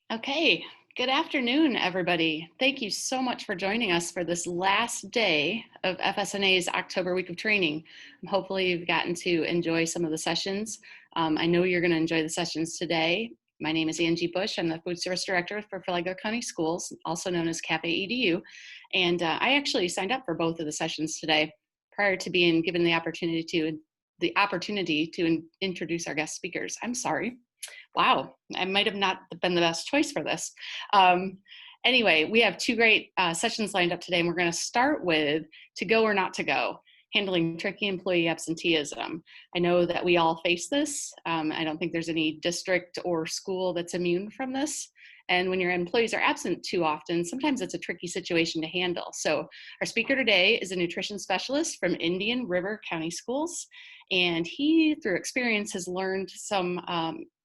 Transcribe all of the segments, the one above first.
Okay, good afternoon, everybody. Thank you so much for joining us for this last day of FSNA's October week of training. Hopefully you've gotten to enjoy some of the sessions. I know you're going to enjoy the sessions today. My name is Angie Bush. I'm the Food Service Director for Flagler County Schools, also known as Cafe EDU. And I actually signed up for both of the sessions today prior to being given the opportunity to introduce our guest speakers. I'm sorry. Wow, I might have not been the best choice for this. Anyway, we have two great sessions lined up today, and we're going to start with to go or not to go, handling tricky employee absenteeism. I know that we all face this. I don't think there's any district or school that's immune from this. And when your employees are absent too often, sometimes it's a tricky situation to handle. So our speaker today is a nutrition specialist from Indian River County Schools. And he, through experience, has learned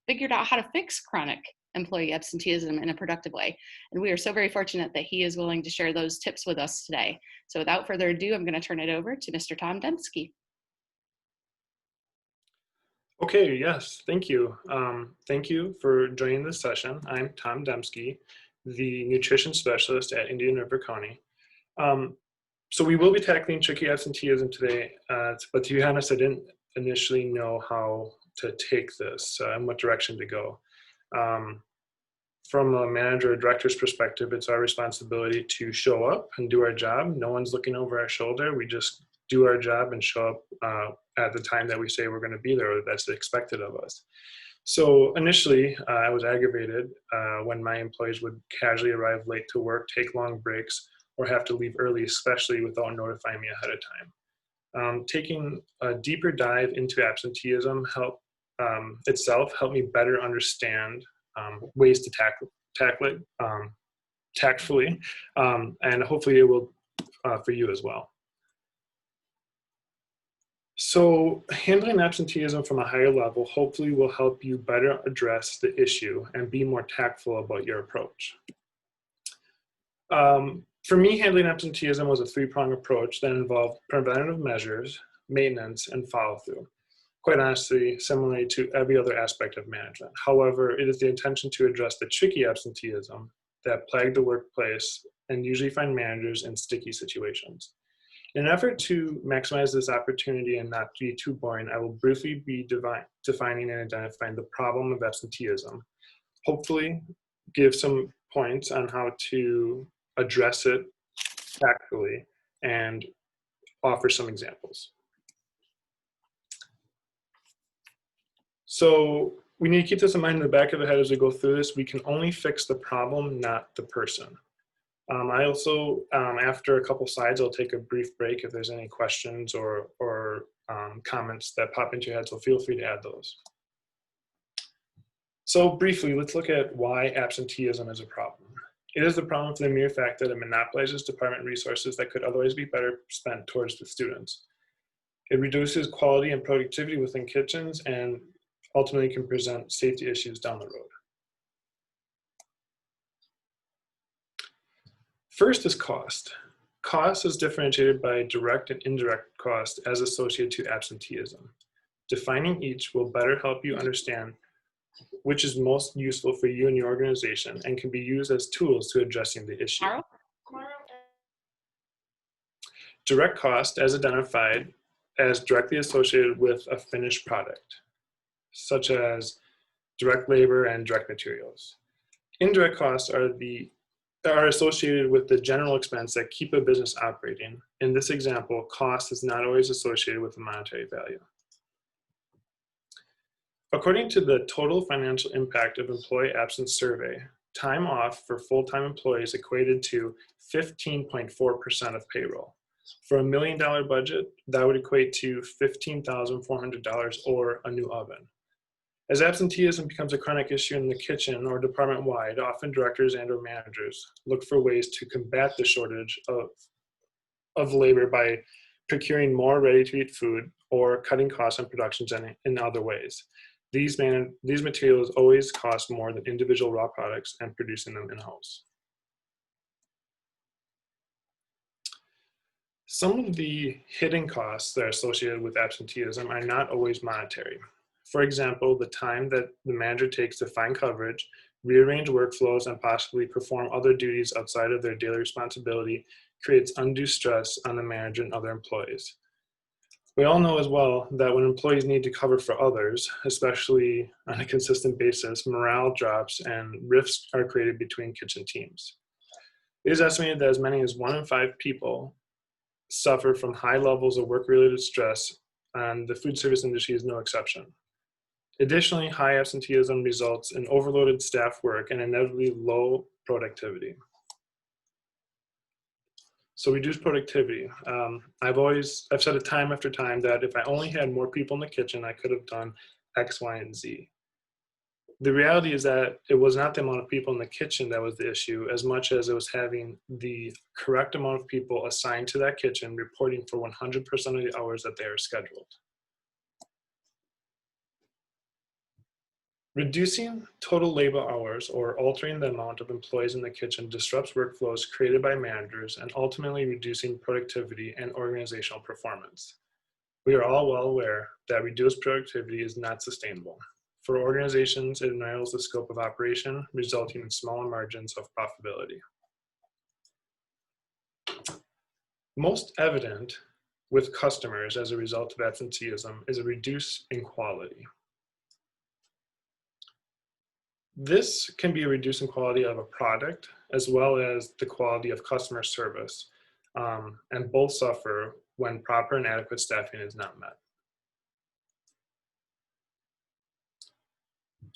figured out how to fix chronic employee absenteeism in a productive way. And we are so very fortunate that he is willing to share those tips with us today. So without further ado, I'm going to turn it over to Mr. Tom Dembski. Okay, yes, thank you. Thank you for joining this session. I'm Tom Dembski, the nutrition specialist at Indian River County. So we will be tackling tricky absenteeism today, but to be honest, I didn't initially know how to take this and what direction to go. From a manager or director's perspective, it's our responsibility to show up and do our job. No one's looking over our shoulder. We just do our job and show up at the time that we say we're going to be there, or that's expected of us. So initially, I was aggravated when my employees would casually arrive late to work, take long breaks, or have to leave early, especially without notifying me ahead of time. Taking a deeper dive into absenteeism itself helped me better understand ways to tackle it tactfully, and hopefully it will for you as well. So handling absenteeism from a higher level hopefully will help you better address the issue and be more tactful about your approach. For me, handling absenteeism was a three-pronged approach that involved preventative measures, maintenance, and follow-through. Quite honestly, similarly to every other aspect of management. However, it is the intention to address the tricky absenteeism that plague the workplace and usually find managers in sticky situations. In an effort to maximize this opportunity and not be too boring, I will briefly be defining and identifying the problem of absenteeism, hopefully give some points on how to address it tactfully, and offer some examples. So we need to keep this in mind in the back of the head as we go through this. We can only fix the problem, not the person. I also, after a couple slides, I'll take a brief break if there's any questions or comments that pop into your head, so feel free to add those. So briefly, let's look at why absenteeism is a problem. It is a problem for the mere fact that it monopolizes department resources that could otherwise be better spent towards the students. It reduces quality and productivity within kitchens and ultimately can present safety issues down the road. First is cost. Cost is differentiated by direct and indirect cost as associated to absenteeism. Defining each will better help you understand which is most useful for you and your organization and can be used as tools to addressing the issue. Direct cost, as identified, as directly associated with a finished product, such as direct labor and direct materials. Indirect costs are associated with the general expense that keep a business operating. In this example, cost is not always associated with a monetary value. According to the Total Financial Impact of Employee Absence Survey, time off for full-time employees equated to 15.4% of payroll. For $1 million budget, that would equate to $15,400 or a new oven. As absenteeism becomes a chronic issue in the kitchen or department-wide, often directors and or managers look for ways to combat the shortage of labor by procuring more ready-to-eat food or cutting costs on productions in other ways. These materials always cost more than individual raw products and producing them in-house. Some of the hidden costs that are associated with absenteeism are not always monetary. For example, the time that the manager takes to find coverage, rearrange workflows, and possibly perform other duties outside of their daily responsibility creates undue stress on the manager and other employees. We all know as well that when employees need to cover for others, especially on a consistent basis, morale drops and rifts are created between kitchen teams. It is estimated that as many as 1 in 5 people suffer from high levels of work-related stress, and the food service industry is no exception. Additionally, high absenteeism results in overloaded staff work and inevitably low productivity. So reduced productivity. I've said it time after time that if I only had more people in the kitchen, I could have done X, Y, and Z. The reality is that it was not the amount of people in the kitchen that was the issue, as much as it was having the correct amount of people assigned to that kitchen reporting for 100% of the hours that they are scheduled. Reducing total labor hours or altering the amount of employees in the kitchen disrupts workflows created by managers and ultimately reducing productivity and organizational performance. We are all well aware that reduced productivity is not sustainable. For organizations, it narrows the scope of operation, resulting in smaller margins of profitability. Most evident with customers as a result of absenteeism is a reduce in quality. This can be a reduce in quality of a product as well as the quality of customer service, and both suffer when proper and adequate staffing is not met.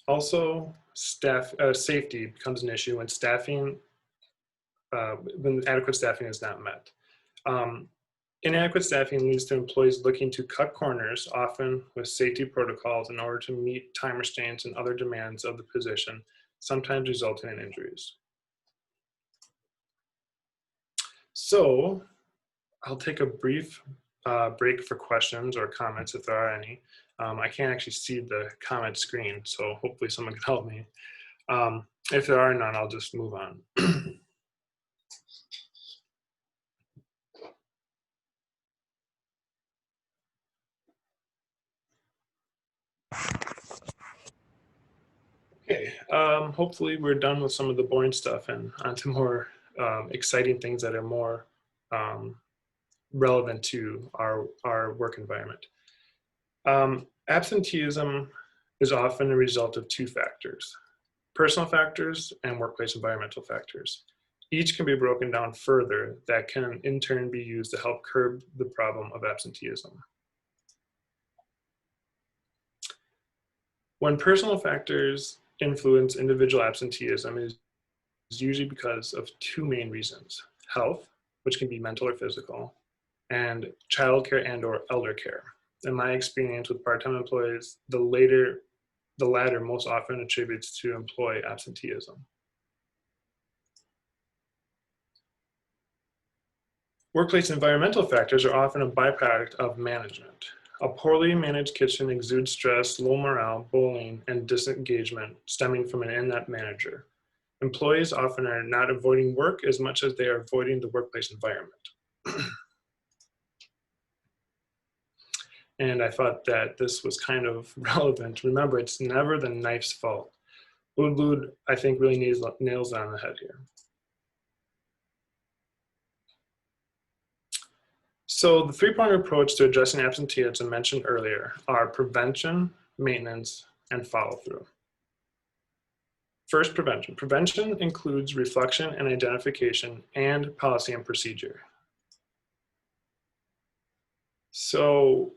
Also, safety becomes an issue when adequate staffing is not met. Inadequate staffing leads to employees looking to cut corners, often with safety protocols, in order to meet time restraints and other demands of the position, sometimes resulting in injuries. So I'll take a brief break for questions or comments if there are any. I can't actually see the comment screen, so hopefully someone can help me. If there are none, I'll just move on. Okay, hopefully we're done with some of the boring stuff and onto more exciting things that are more relevant to our work environment. Absenteeism is often a result of 2 factors: personal factors and workplace environmental factors. Each can be broken down further that can in turn be used to help curb the problem of absenteeism. When personal factors influence individual absenteeism, it is usually because of 2 main reasons: health, which can be mental or physical, and childcare and or elder care. In my experience with part-time employees, the latter most often attributes to employee absenteeism. Workplace environmental factors are often a byproduct of management. A poorly managed kitchen exudes stress, low morale, bullying, and disengagement stemming from an inept manager. Employees often are not avoiding work as much as they are avoiding the workplace environment. And I thought that this was kind of relevant. Remember, it's never the knife's fault. Lud, I think, really nails it on the head here. So the 3-pronged approach to addressing absenteeism mentioned earlier are prevention, maintenance, and follow-through. First, prevention. Prevention includes reflection and identification and policy and procedure. So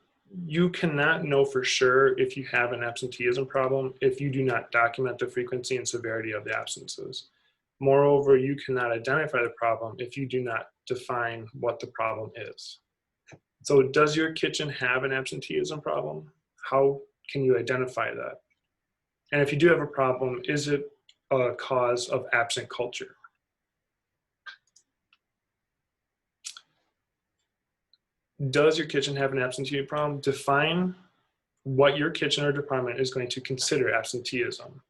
you cannot know for sure if you have an absenteeism problem if you do not document the frequency and severity of the absences. Moreover, you cannot identify the problem if you do not define what the problem is. So does your kitchen have an absenteeism problem? How can you identify that? And if you do have a problem, is it a cause of absent culture? Does your kitchen have an absenteeism problem? Define what your kitchen or department is going to consider absenteeism.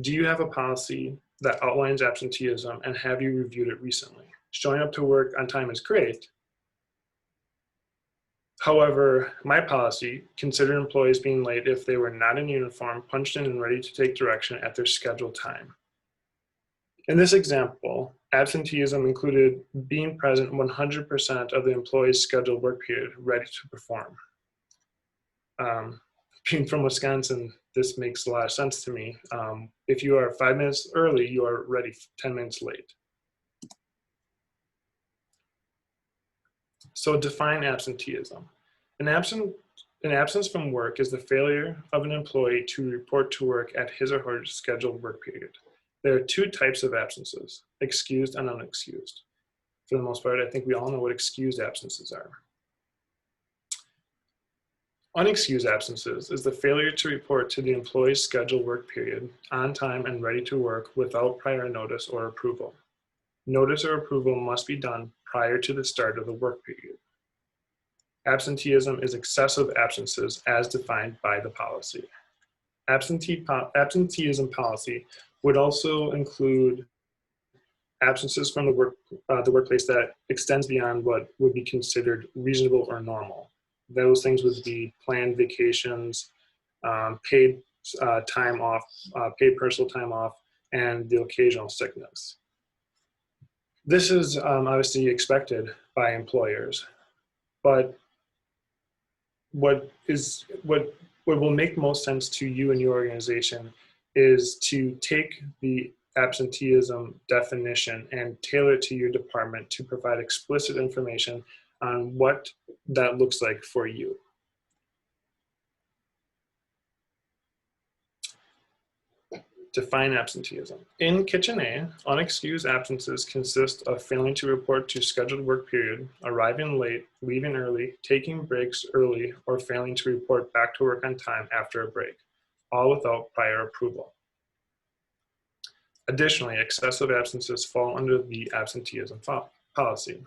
Do you have a policy that outlines absenteeism, and have you reviewed it recently? Showing up to work on time is great. However, my policy considered employees being late if they were not in uniform, punched in, and ready to take direction at their scheduled time. In this example, absenteeism included being present 100% of the employee's scheduled work period, ready to perform. Being from Wisconsin, this makes a lot of sense to me. If you are 5 minutes early, you are ready 10 minutes late. So define absenteeism. An absence from work is the failure of an employee to report to work at his or her scheduled work period. There are two types of absences, excused and unexcused. For the most part, I think we all know what excused absences are. Unexcused absences is the failure to report to the employee's scheduled work period on time and ready to work without prior notice or approval. Notice or approval must be done prior to the start of the work period. Absenteeism is excessive absences as defined by the policy. Absenteeism policy would also include absences from the workplace that extends beyond what would be considered reasonable or normal. Those things would be planned vacations, paid time off, paid personal time off, and the occasional sickness. This is obviously expected by employers, but what will make most sense to you and your organization is to take the absenteeism definition and tailor it to your department to provide explicit information on what that looks like for you. Define absenteeism. In Kitchen A, unexcused absences consist of failing to report to scheduled work period, arriving late, leaving early, taking breaks early, or failing to report back to work on time after a break, all without prior approval. Additionally, excessive absences fall under the absenteeism policy.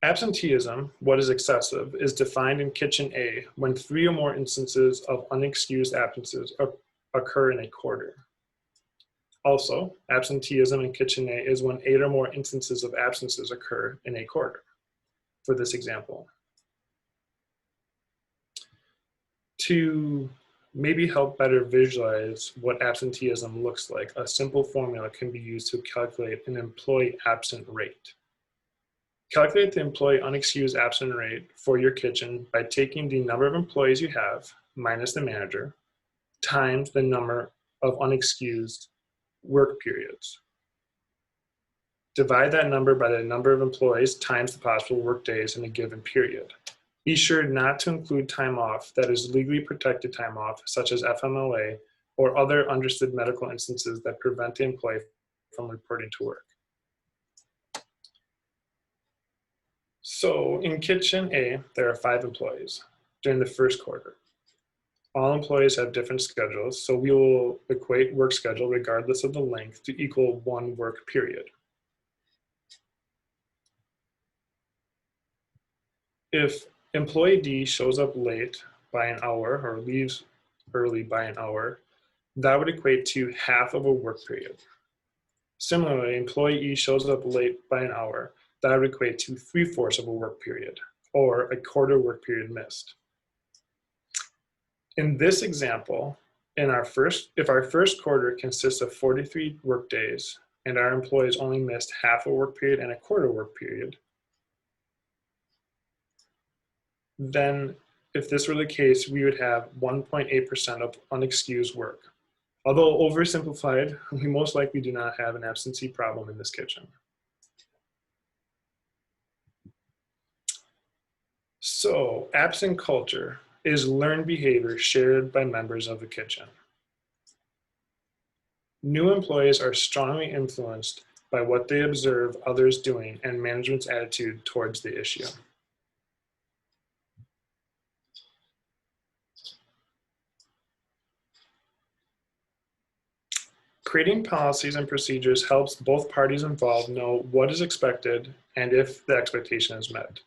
Absenteeism, what is excessive, is defined in Kitchen A when 3 or more instances of unexcused absences occur in a quarter. Also, absenteeism in Kitchen A is when 8 or more instances of absences occur in a quarter, for this example. To maybe help better visualize what absenteeism looks like, a simple formula can be used to calculate an employee absent rate. Calculate the employee unexcused absent rate for your kitchen by taking the number of employees you have minus the manager times the number of unexcused work periods. Divide that number by the number of employees times the possible work days in a given period. Be sure not to include time off that is legally protected time off, such as FMLA or other understood medical instances that prevent the employee from reporting to work. So in Kitchen A, there are 5 employees during the first quarter. All employees have different schedules, so we will equate work schedule regardless of the length to equal 1 work period. If employee D shows up late by an hour or leaves early by an hour, that would equate to half of a work period. Similarly, employee E shows up late by an hour, that would equate to 3/4 of a work period, or a quarter work period missed. In this example, if our first quarter consists of 43 work days and our employees only missed half a work period and a quarter work period, then if this were the case, we would have 1.8% of unexcused work. Although oversimplified, we most likely do not have an absentee problem in this kitchen. So, absent culture is learned behavior shared by members of the kitchen. New employees are strongly influenced by what they observe others doing and management's attitude towards the issue. Creating policies and procedures helps both parties involved know what is expected and if the expectation is met.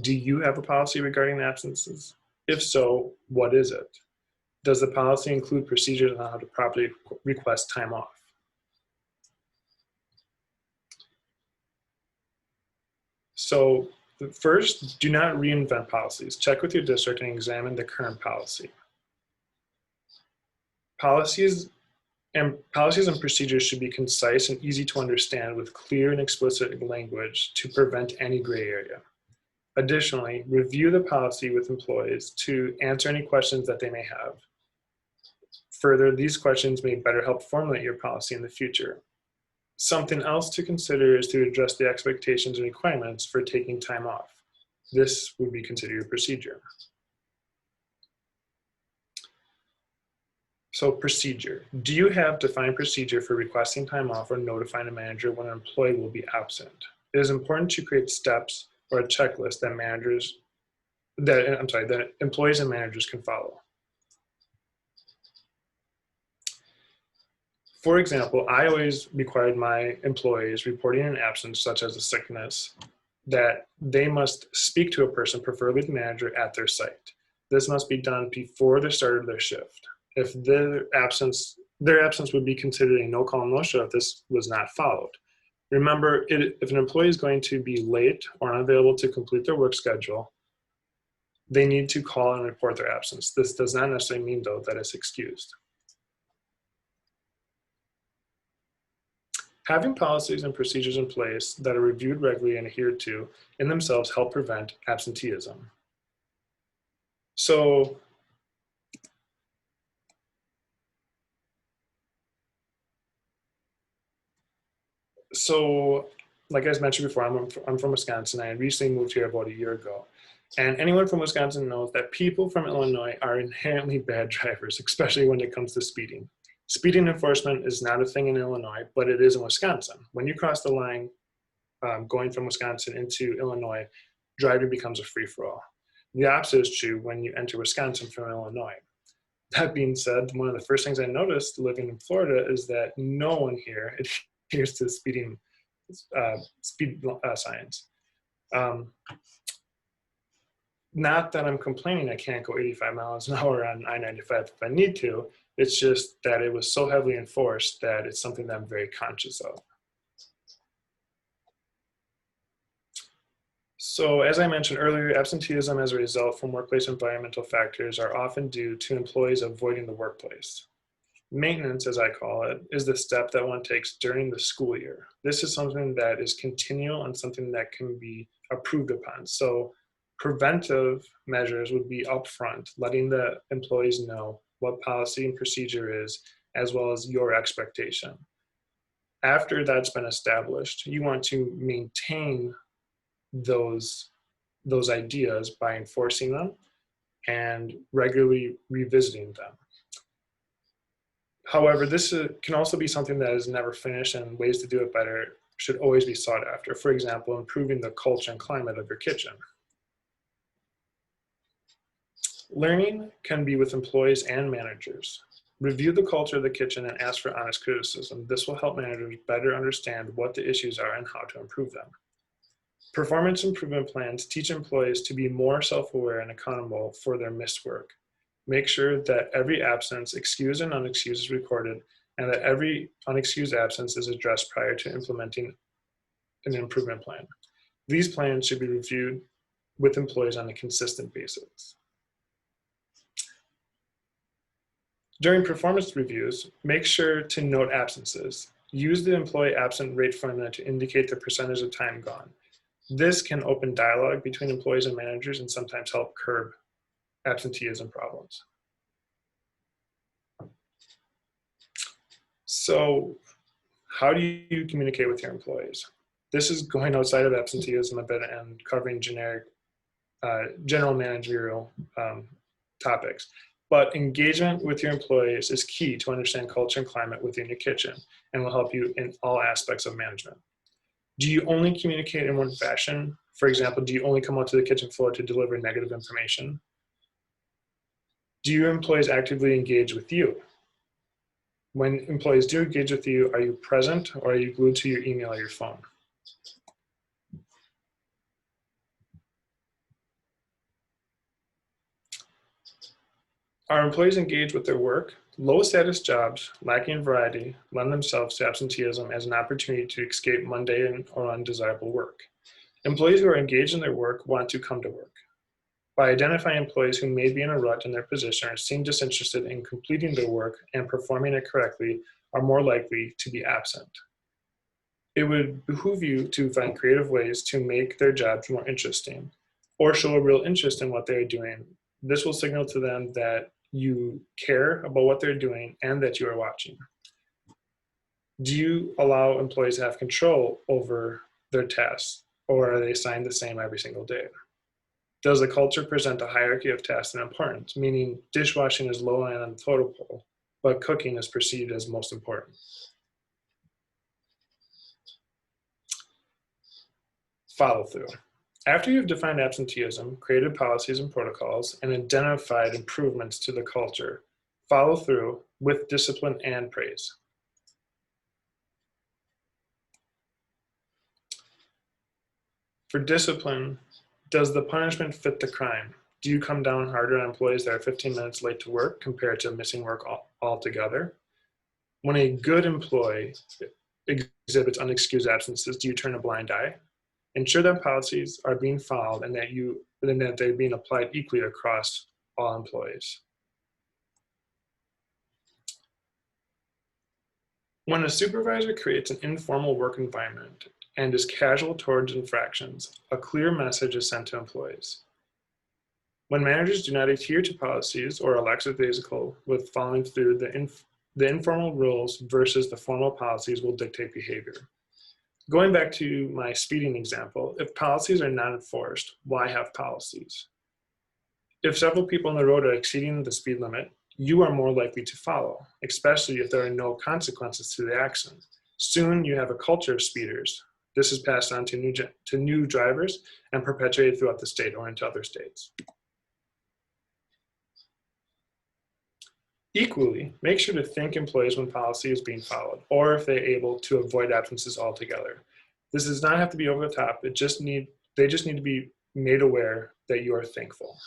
Do you have a policy regarding absences? If so, what is it? Does the policy include procedures on how to properly request time off? So first, do not reinvent policies. Check with your district and examine the current policy. Policies And policies and procedures should be concise and easy to understand with clear and explicit language to prevent any gray area. Additionally, review the policy with employees to answer any questions that they may have. Further, these questions may better help formulate your policy in the future. Something else to consider is to address the expectations and requirements for taking time off. This would be considered your procedure. So procedure. Do you have defined procedure for requesting time off or notifying a manager when an employee will be absent? It is important to create steps or a checklist that that employees and managers can follow. For example, I always required my employees reporting an absence, such as a sickness, that they must speak to a person, preferably the manager, at their site. This must be done before the start of their shift. If their absence would be considered a no-call, no-show if this was not followed. Remember, if an employee is going to be late or unavailable to complete their work schedule, they need to call and report their absence. This does not necessarily mean, though, that it's excused. Having policies and procedures in place that are reviewed regularly and adhered to in themselves help prevent absenteeism. So, like I mentioned before, I'm from Wisconsin. I recently moved here about a year ago. And anyone from Wisconsin knows that people from Illinois are inherently bad drivers, especially when it comes to speeding. Speeding enforcement is not a thing in Illinois, but it is in Wisconsin. When you cross the line going from Wisconsin into Illinois, driving becomes a free-for-all. The opposite is true when you enter Wisconsin from Illinois. That being said, one of the first things I noticed living in Florida is that no one here adheres to speed signs. Not that I'm complaining I can't go 85 miles an hour on I-95 if I need to. It's just that it was so heavily enforced that it's something that I'm very conscious of. So as I mentioned earlier, absenteeism as a result from workplace environmental factors are often due to employees avoiding the workplace. Maintenance, as I call it, is the step that one takes during the school year. This is something that is continual and something that can be approved upon. So preventive measures would be upfront, letting the employees know what policy and procedure is, as well as your expectation. After that's been established, you want to maintain those ideas by enforcing them and regularly revisiting them. However, this can also be something that is never finished, and ways to do it better should always be sought after. For example, improving the culture and climate of your kitchen. Learning can be with employees and managers. Review the culture of the kitchen and ask for honest criticism. This will help managers better understand what the issues are and how to improve them. Performance improvement plans teach employees to be more self-aware and accountable for their missed work. Make sure that every absence, excused and unexcused, is recorded, and that every unexcused absence is addressed prior to implementing an improvement plan. These plans should be reviewed with employees on a consistent basis. During performance reviews, make sure to note absences. Use the employee absent rate formula to indicate the percentage of time gone. This can open dialogue between employees and managers and sometimes help curb absenteeism problems. So, how do you communicate with your employees? This is going outside of absenteeism a bit and covering general managerial topics. But engagement with your employees is key to understand culture and climate within your kitchen and will help you in all aspects of management. Do you only communicate in one fashion? For example, do you only come out to the kitchen floor to deliver negative information? Do your employees actively engage with you? When employees do engage with you, are you present or are you glued to your email or your phone? Are employees engaged with their work? Low status jobs, lacking variety, lend themselves to absenteeism as an opportunity to escape mundane or undesirable work. Employees who are engaged in their work want to come to work. By identifying employees who may be in a rut in their position or seem disinterested in completing their work and performing it correctly, are more likely to be absent. It would behoove you to find creative ways to make their jobs more interesting or show a real interest in what they're doing. This will signal to them that you care about what they're doing and that you are watching. Do you allow employees to have control over their tasks, or are they assigned the same every single day? Does the culture present a hierarchy of tasks and importance, meaning dishwashing is low on the totem pole, but cooking is perceived as most important? Follow through. After you've defined absenteeism, created policies and protocols, and identified improvements to the culture, follow through with discipline and praise. For discipline, does the punishment fit the crime? Do you come down harder on employees that are 15 minutes late to work compared to missing work altogether? When a good employee exhibits unexcused absences, do you turn a blind eye? Ensure that policies are being followed and that they're being applied equally across all employees. When a supervisor creates an informal work environment and is casual towards infractions, a clear message is sent to employees. When managers do not adhere to policies or are lackadaisical with following through, the informal rules versus the formal policies will dictate behavior. Going back to my speeding example, if policies are not enforced, why have policies? If several people on the road are exceeding the speed limit, you are more likely to follow, especially if there are no consequences to the action. Soon you have a culture of speeders. This is passed on to new drivers and perpetuated throughout the state or into other states. Equally, make sure to thank employees when policy is being followed, or if they're able to avoid absences altogether. This does not have to be over the top. They just need to be made aware that you are thankful.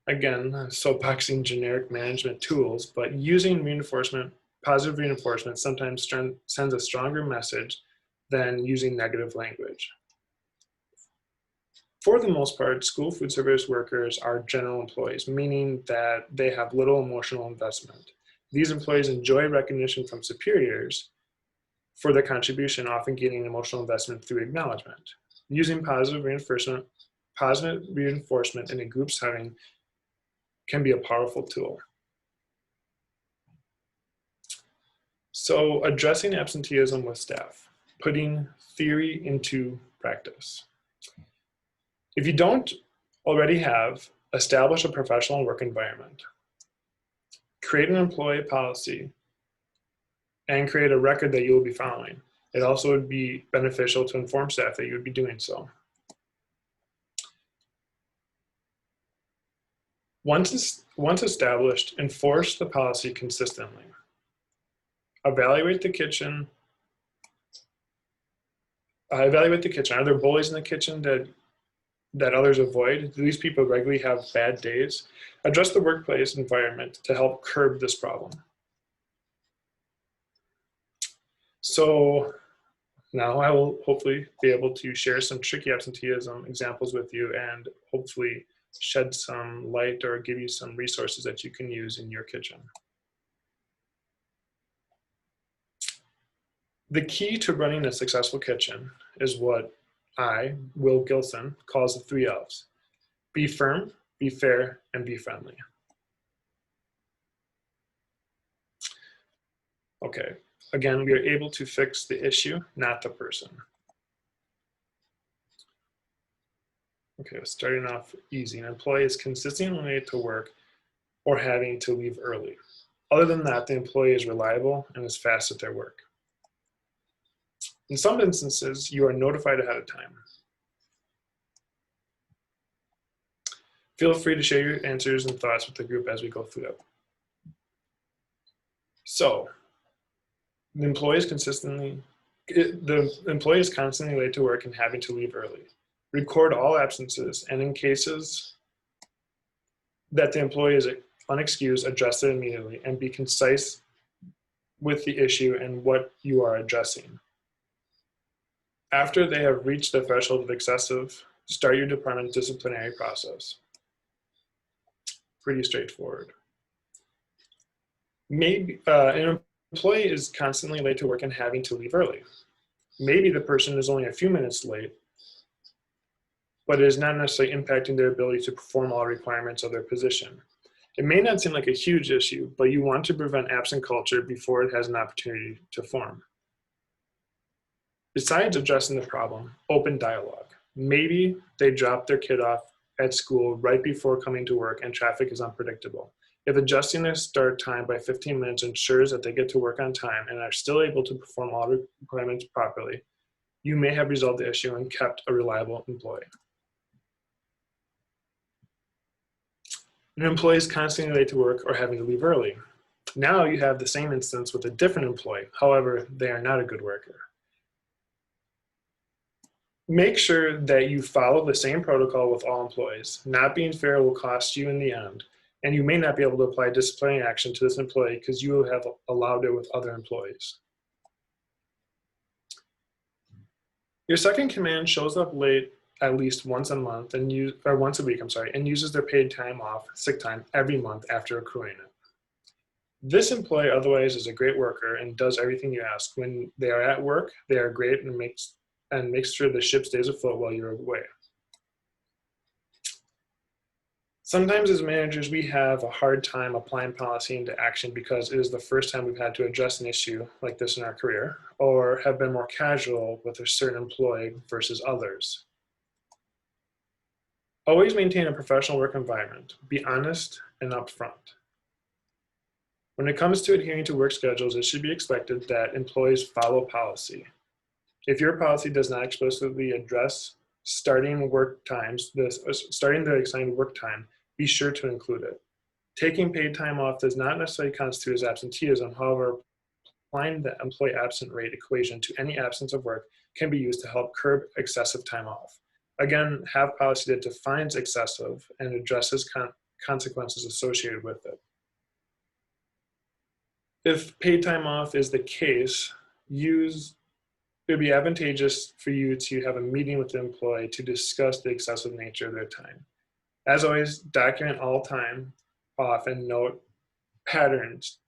Again, soapboxing generic management tools, but using reinforcement, positive reinforcement sometimes sends a stronger message than using negative language. For the most part, school food service workers are general employees, meaning that they have little emotional investment. These employees enjoy recognition from superiors for their contribution, often gaining emotional investment through acknowledgement. Using positive reinforcement in a group setting can be a powerful tool. So, addressing absenteeism with staff, putting theory into practice. If you don't already have, establish a professional work environment. Create an employee policy and create a record that you will be following. It also would be beneficial to inform staff that you would be doing so. Once established, enforce the policy consistently. Evaluate the kitchen. Are there bullies in the kitchen that others avoid? Do these people regularly have bad days? Address the workplace environment to help curb this problem. So now I will hopefully be able to share some tricky absenteeism examples with you and hopefully shed some light or give you some resources that you can use in your kitchen. The key to running a successful kitchen is what I, Will Gilson, calls the 3 L's. Be firm, be fair, and be friendly. Okay, again, we are able to fix the issue, not the person. Okay, starting off easy. An employee is consistently late to work or having to leave early. Other than that, the employee is reliable and is fast at their work. In some instances, you are notified ahead of time. Feel free to share your answers and thoughts with the group as we go through it. So, the employee is constantly late to work and having to leave early. Record all absences, and in cases that the employee is unexcused, address it immediately and be concise with the issue and what you are addressing. After they have reached the threshold of excessive, start your department's disciplinary process. Pretty straightforward. Maybe an employee is constantly late to work and having to leave early. Maybe the person is only a few minutes late, but it is not necessarily impacting their ability to perform all requirements of their position. It may not seem like a huge issue, but you want to prevent absent culture before it has an opportunity to form. Besides addressing the problem, open dialogue. Maybe they drop their kid off at school right before coming to work and traffic is unpredictable. If adjusting their start time by 15 minutes ensures that they get to work on time and are still able to perform all requirements properly, you may have resolved the issue and kept a reliable employee. An employee is constantly late to work or having to leave early. Now you have the same instance with a different employee. However, they are not a good worker. Make sure that you follow the same protocol with all employees. Not being fair will cost you in the end, and you may not be able to apply disciplinary action to this employee because you have allowed it with other employees. Your second command shows up late at least once a month or once a week, and uses their paid time off, sick time, every month after accruing it. This employee otherwise is a great worker and does everything you ask. When they are at work, they are great and makes sure the ship stays afloat while you're away. Sometimes as managers, we have a hard time applying policy into action because it is the first time we've had to address an issue like this in our career, or have been more casual with a certain employee versus others. Always maintain a professional work environment. Be honest and upfront. When it comes to adhering to work schedules, it should be expected that employees follow policy. If your policy does not explicitly address starting the assigned work time, be sure to include it. Taking paid time off does not necessarily constitute as absenteeism. However, applying the employee absent rate equation to any absence of work can be used to help curb excessive time off. Again, have policy that defines excessive and addresses consequences associated with it. If paid time off is the case, it would be advantageous for you to have a meeting with the employee to discuss the excessive nature of their time. As always, document all time off and note patterns.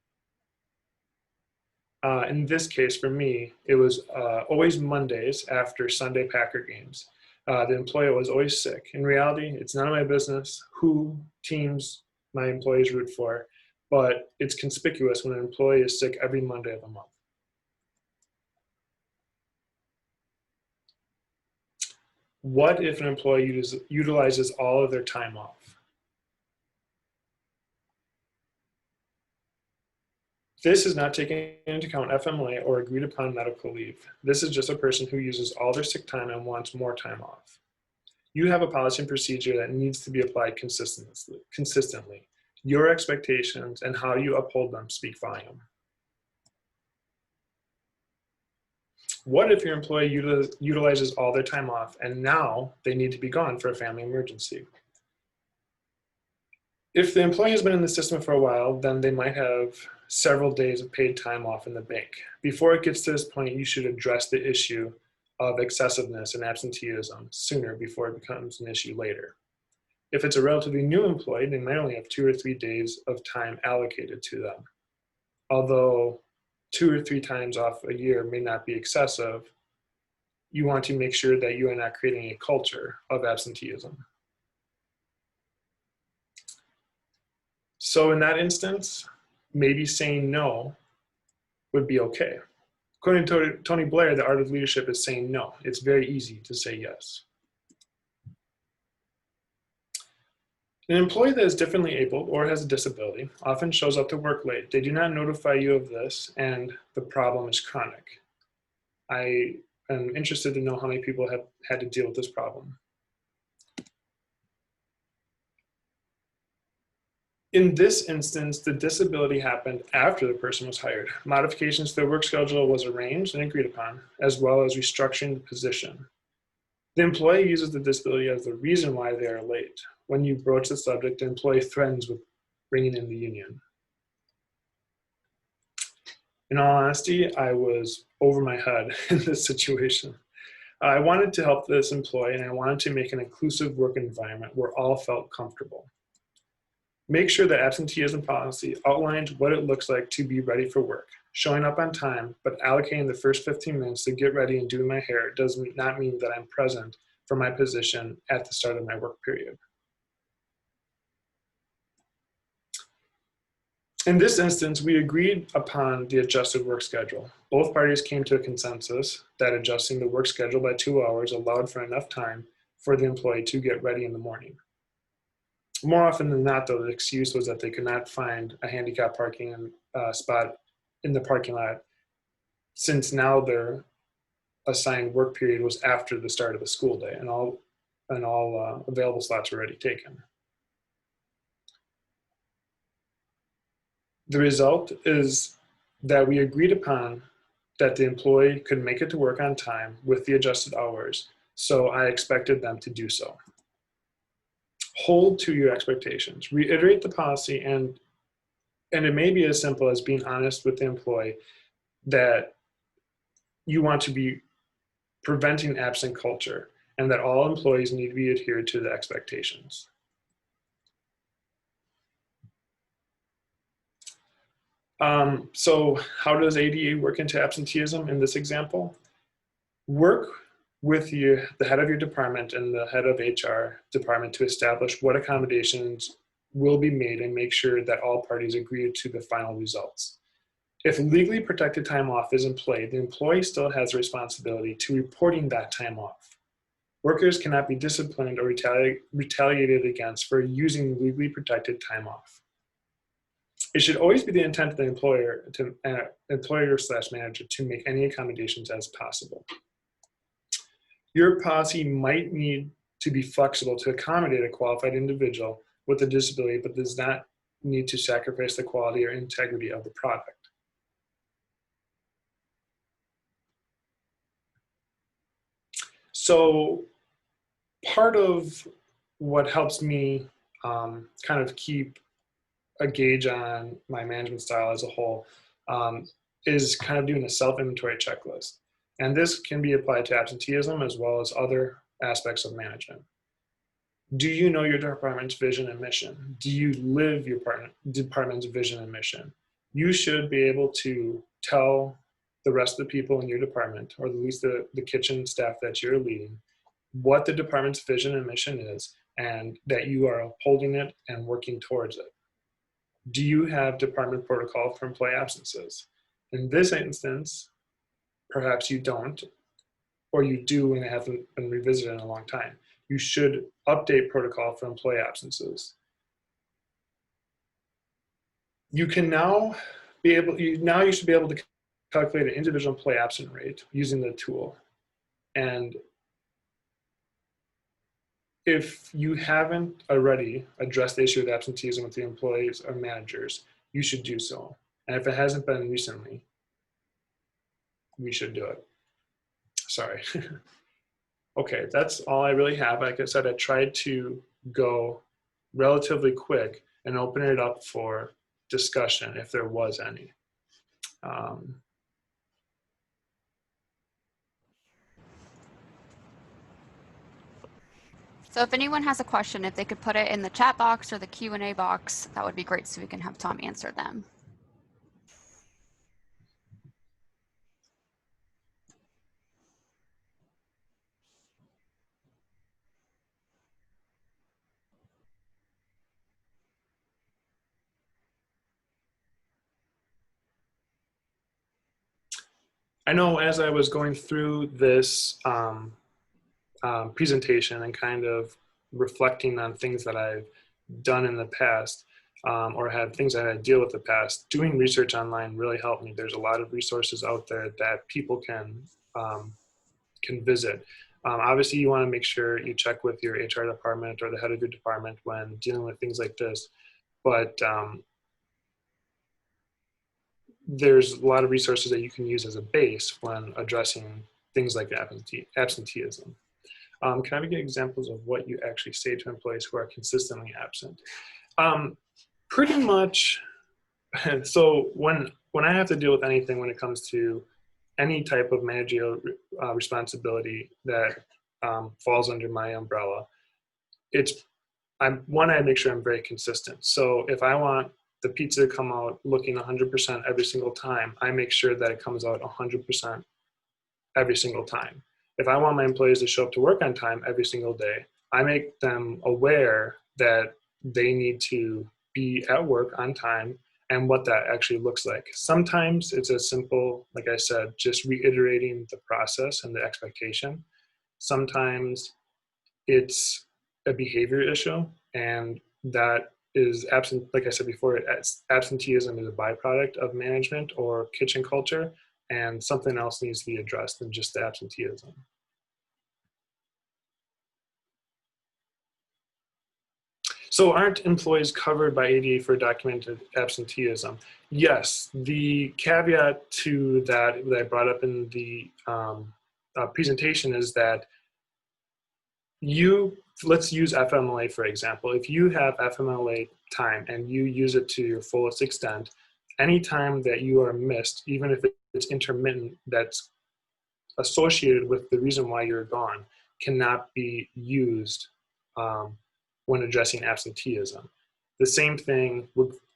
In this case, for me, it was always Mondays after Sunday Packer games. The employee was always sick. In reality, it's none of my business who teams my employees root for, but it's conspicuous when an employee is sick every Monday of the month. What if an employee utilizes all of their time off? This is not taking into account FMLA or agreed upon medical leave. This is just a person who uses all their sick time and wants more time off. You have a policy and procedure that needs to be applied consistently. Your expectations and how you uphold them speak volume. What if your employee utilizes all their time off and now they need to be gone for a family emergency? If the employee has been in the system for a while, then they might have several days of paid time off in the bank. Before it gets to this point, you should address the issue of excessiveness and absenteeism sooner before it becomes an issue later. If it's a relatively new employee, they might only have 2 or 3 days of time allocated to them. Although 2 or 3 times off a year may not be excessive, you want to make sure that you are not creating a culture of absenteeism. So in that instance, maybe saying no would be okay. According to Tony Blair, the art of leadership is saying no. It's very easy to say yes. An employee that is differently abled or has a disability often shows up to work late. They do not notify you of this, and the problem is chronic. I am interested to know how many people have had to deal with this problem. In this instance, the disability happened after the person was hired. Modifications to their work schedule was arranged and agreed upon, as well as restructuring the position. The employee uses the disability as the reason why they are late. When you broach the subject, the employee threatens with bringing in the union. In all honesty, I was over my head in this situation. I wanted to help this employee, and I wanted to make an inclusive work environment where all felt comfortable. Make sure that absenteeism policy outlines what it looks like to be ready for work. Showing up on time, but allocating the first 15 minutes to get ready and do my hair does not mean that I'm present for my position at the start of my work period. In this instance, we agreed upon the adjusted work schedule. Both parties came to a consensus that adjusting the work schedule by 2 hours allowed for enough time for the employee to get ready in the morning. More often than not, though, the excuse was that they could not find a handicap parking spot in the parking lot, since now their assigned work period was after the start of the school day, and all available slots were already taken. The result is that we agreed upon that the employee could make it to work on time with the adjusted hours, so I expected them to do so. Hold to your expectations. Reiterate the policy, and it may be as simple as being honest with the employee that you want to be preventing absent culture and that all employees need to be adhered to the expectations. So how does ADA work into absenteeism in this example? Work with the head of your department and the head of HR department to establish what accommodations will be made and make sure that all parties agree to the final results. If legally protected time off is in play, the employee still has a responsibility to reporting that time off. Workers cannot be disciplined or retaliated against for using legally protected time off. It should always be the intent of the employer/manager to make any accommodations as possible. Your policy might need to be flexible to accommodate a qualified individual with a disability, but does not need to sacrifice the quality or integrity of the product. So part of what helps me kind of keep a gauge on my management style as a whole is kind of doing a self-inventory checklist. And this can be applied to absenteeism as well as other aspects of management. Do you know your department's vision and mission? Do you live your department's vision and mission? You should be able to tell the rest of the people in your department, or at least the kitchen staff that you're leading, what the department's vision and mission is, and that you are upholding it and working towards it. Do you have department protocol for employee absences? In this instance, perhaps you don't, or you do and it hasn't been revisited in a long time. You should update protocol for employee absences. You should be able to calculate an individual employee absent rate using the tool. And if you haven't already addressed the issue of absenteeism with the employees or managers, you should do so. And if it hasn't been recently, we should do it. Sorry. Okay, that's all I really have. Like I said, I tried to go relatively quick and open it up for discussion if there was any. So if anyone has a question, if they could put it in the chat box or the Q&A box, that would be great so we can have Tom answer them. I know as I was going through this presentation and kind of reflecting on things that I've done in the past or had things that I had to deal with in the past, doing research online really helped me. There's a lot of resources out there that people can visit. Obviously, you want to make sure you check with your HR department or the head of your department when dealing with things like this. But there's a lot of resources that you can use as a base when addressing things like absenteeism. Can I get examples of what you actually say to employees who are consistently absent? Pretty much, so when I have to deal with anything when it comes to any type of managerial responsibility that falls under my umbrella, it's I make sure I'm very consistent. So if I want the pizza to come out looking 100% every single time, I make sure that it comes out 100% every single time. If I want my employees to show up to work on time every single day, I make them aware that they need to be at work on time and what that actually looks like. Sometimes it's as simple, like I said, just reiterating the process and the expectation. Sometimes it's a behavior issue, and that is absent. Like I said before, absenteeism is a byproduct of management or kitchen culture, and something else needs to be addressed than just the absenteeism. So aren't employees covered by ADA for documented absenteeism? Yes, the caveat to that I brought up in the presentation is that let's use FMLA for example. If you have FMLA time and you use it to your fullest extent, any time that you are missed, even if it's intermittent, that's associated with the reason why you're gone, cannot be used when addressing absenteeism. The same thing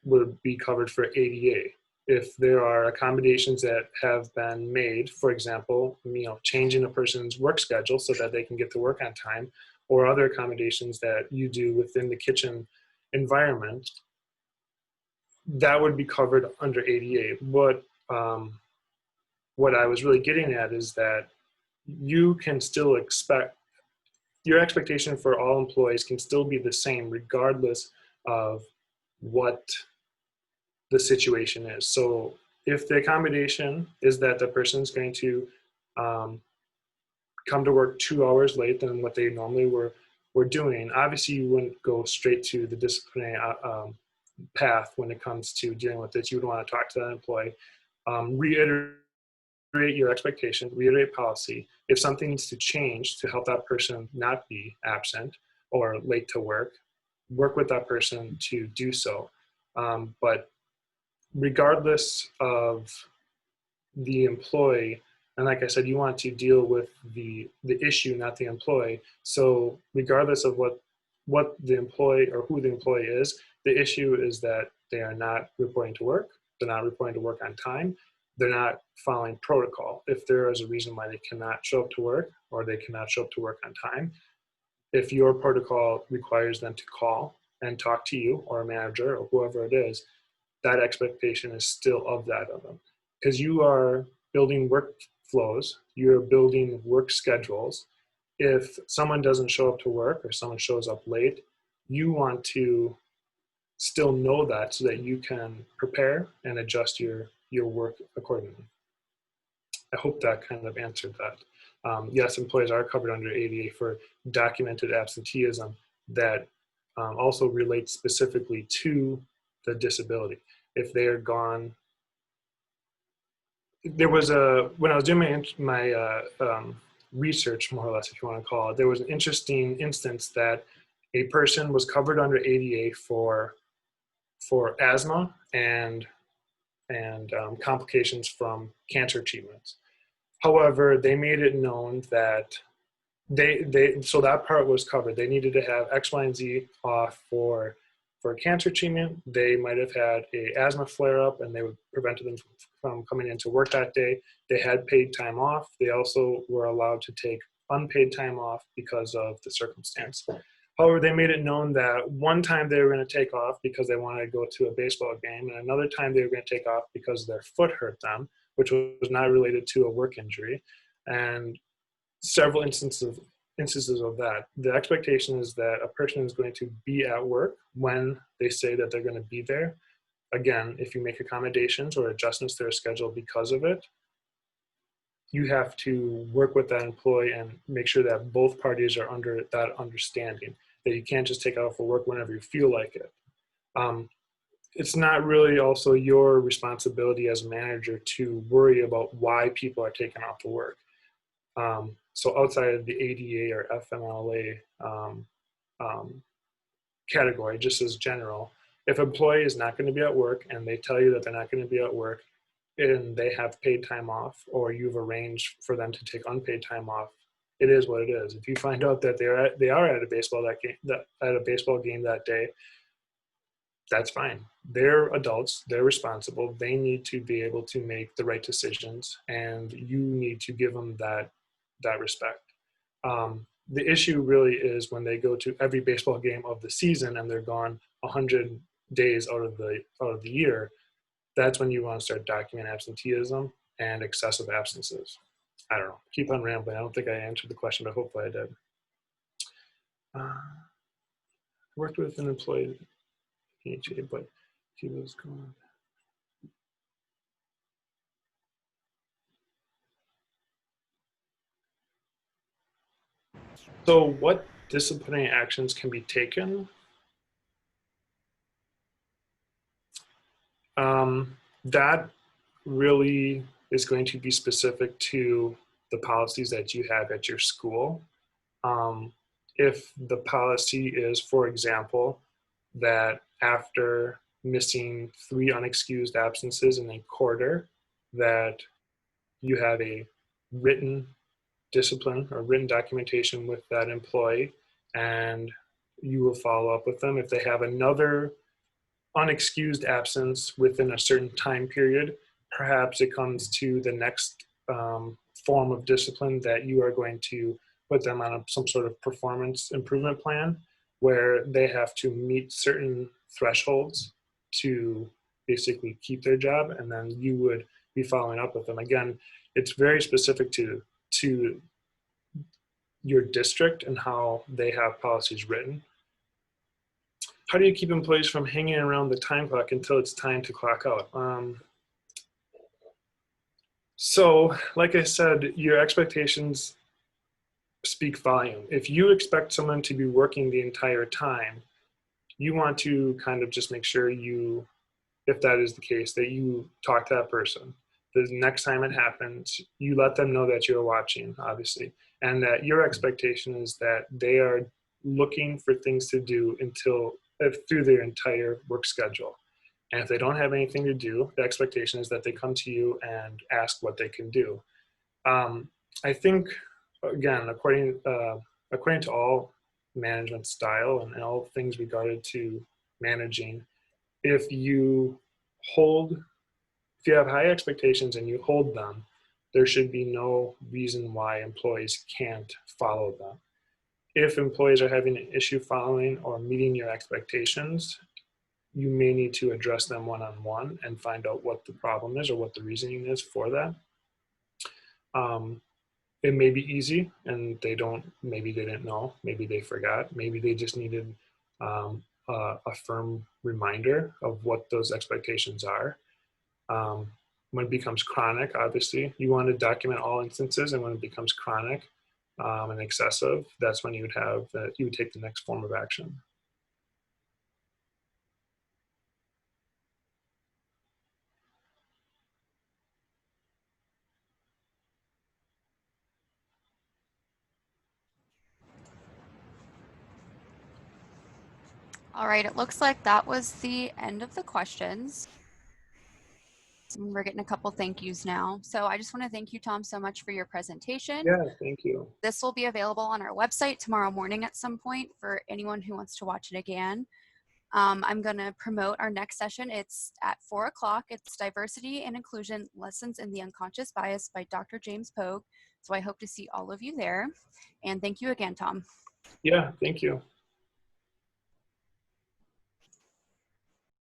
would be covered for ADA. If there are accommodations that have been made, for example, changing a person's work schedule so that they can get to work on time, or other accommodations that you do within the kitchen environment, that would be covered under ADA. But what I was really getting at is that you can still expect, your expectation for all employees can still be the same regardless of what the situation is. So if the accommodation is that the person's going to come to work 2 hours late than what they normally were doing, obviously you wouldn't go straight to the disciplinary path when it comes to dealing with this. You would want to talk to that employee, reiterate your expectation, reiterate policy. If something needs to change to help that person not be absent or late to work with that person to do so. But regardless of the employee, and like I said, you want to deal with the issue, not the employee. So regardless of what the employee or who the employee is, the issue is that they are not reporting to work. They're not reporting to work on time. They're not following protocol. If there is a reason why they cannot show up to work or they cannot show up to work on time, if your protocol requires them to call and talk to you or a manager or whoever it is, that expectation is still of them. Because you are building workflows, you're building work schedules. If someone doesn't show up to work or someone shows up late, you want to still know that so that you can prepare and adjust your work accordingly. I hope that kind of answered that. Yes, employees are covered under ADA for documented absenteeism that also relates specifically to the disability. If they are gone, there was when I was doing my research, more or less, if you want to call it, there was an interesting instance that a person was covered under ADA for asthma and complications from cancer treatments. However, they made it known that so that part was covered. They needed to have X, Y, and Z off for cancer treatment. They might have had a asthma flare-up and they would prevent them from coming into work that day. They had paid time off. They also were allowed to take unpaid time off because of the circumstance. However, they made it known that one time they were going to take off because they wanted to go to a baseball game, and another time they were going to take off because their foot hurt them, which was not related to a work injury, and several instances of that. The expectation is that a person is going to be at work when they say that they're going to be there. Again, if you make accommodations or adjustments to their schedule because of it, you have to work with that employee and make sure that both parties are under that understanding, that you can't just take off for work whenever you feel like it. It's not really also your responsibility as a manager to worry about why people are taking off to work. So outside of the ADA or FMLA category, just as general, if an employee is not going to be at work and they tell you that they're not going to be at work and they have paid time off, or you've arranged for them to take unpaid time off it is what it is. If you find out that they are at a baseball game that day, that's fine. They're adults, they're responsible, they need to be able to make the right decisions, and you need to give them that respect. The issue really is when they go to every baseball game of the season and they're gone 100 days out of the year. That's when you want to start documenting absenteeism and excessive absences. I don't know. Keep on rambling. I don't think I answered the question, but hopefully I did. I worked with an employee, but he was gone. So what disciplinary actions can be taken? That really is going to be specific to the policies that you have at your school. If the policy is, for example, that after missing 3 unexcused absences in a quarter, that you have a written discipline or written documentation with that employee, and you will follow up with them. If they have another unexcused absence within a certain time period, perhaps it comes to the next form of discipline that you are going to put them on some sort of performance improvement plan where they have to meet certain thresholds to basically keep their job, and then you would be following up with them. Again, it's very specific to your district and how they have policies written. How do you keep employees from hanging around the time clock until it's time to clock out? So, like I said, your expectations speak volume. If you expect someone to be working the entire time, you want to kind of just make sure you, if that is the case, that you talk to that person. The next time it happens, you let them know that you're watching, obviously, and that your expectation is that they are looking for things to do through their entire work schedule. And if they don't have anything to do, the expectation is that they come to you and ask what they can do. I think, again, according to all management style and all things regarded to managing, if you have high expectations and you hold them, there should be no reason why employees can't follow them. If employees are having an issue following or meeting your expectations, you may need to address them one-on-one and find out what the problem is or what the reasoning is for that. It may be easy and maybe they didn't know, maybe they forgot, maybe they just needed a firm reminder of what those expectations are. When it becomes chronic, obviously, you want to document all instances, and when it becomes chronic and excessive, that's when you would take the next form of action. All right, it looks like that was the end of the questions. We're getting a couple thank yous now. So I just want to thank you, Tom, so much for your presentation. Yeah, thank you. This will be available on our website tomorrow morning at some point for anyone who wants to watch it again. I'm going to promote our next session. It's at 4 o'clock. It's Diversity and Inclusion Lessons in the Unconscious Bias by Dr. James Pogue. So I hope to see all of you there. And thank you again, Tom. Yeah, thank you.